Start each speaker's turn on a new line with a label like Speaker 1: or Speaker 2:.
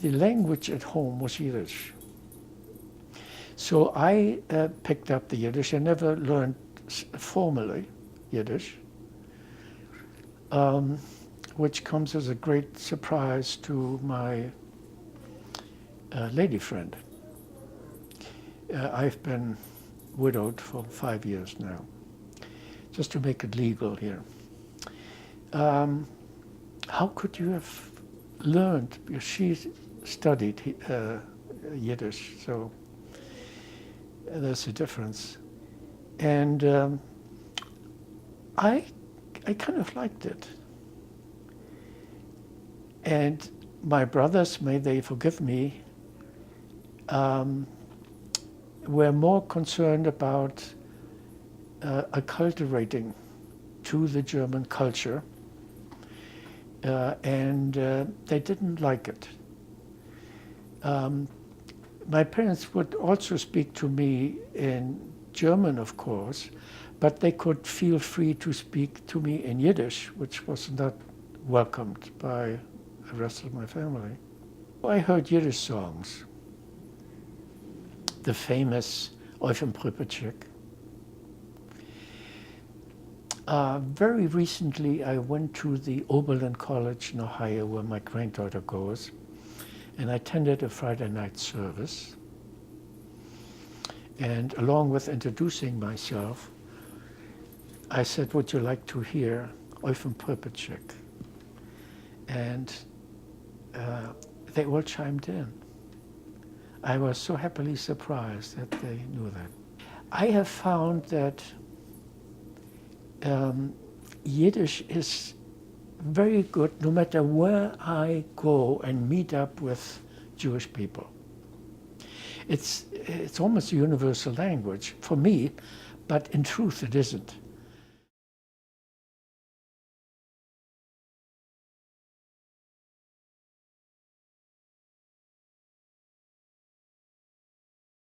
Speaker 1: the language at home was Yiddish. So I picked up the Yiddish. I never learned formally Yiddish, which comes as a great surprise to my lady friend. I've been widowed for 5 years now, just to make it legal here. How could you have learned? Because she studied Yiddish, so there's a difference. And I kind of liked it. And my brothers, may they forgive me, were more concerned about acculturating to the German culture, and they didn't like it. My parents would also speak to me in German, of course, but they could feel free to speak to me in Yiddish, which was not welcomed by the rest of my family. I heard Yiddish songs. The famous Eufen Pripetschek. Very recently, I went to the Oberlin College in Ohio, where my granddaughter goes, and I attended a Friday night service. And along with introducing myself, I said, would you like to hear Eufen Pripetschek? And they all chimed in. I was so happily surprised that they knew that. I have found that Yiddish is very good no matter where I go and meet up with Jewish people. It's almost a universal language for me, but in truth it isn't.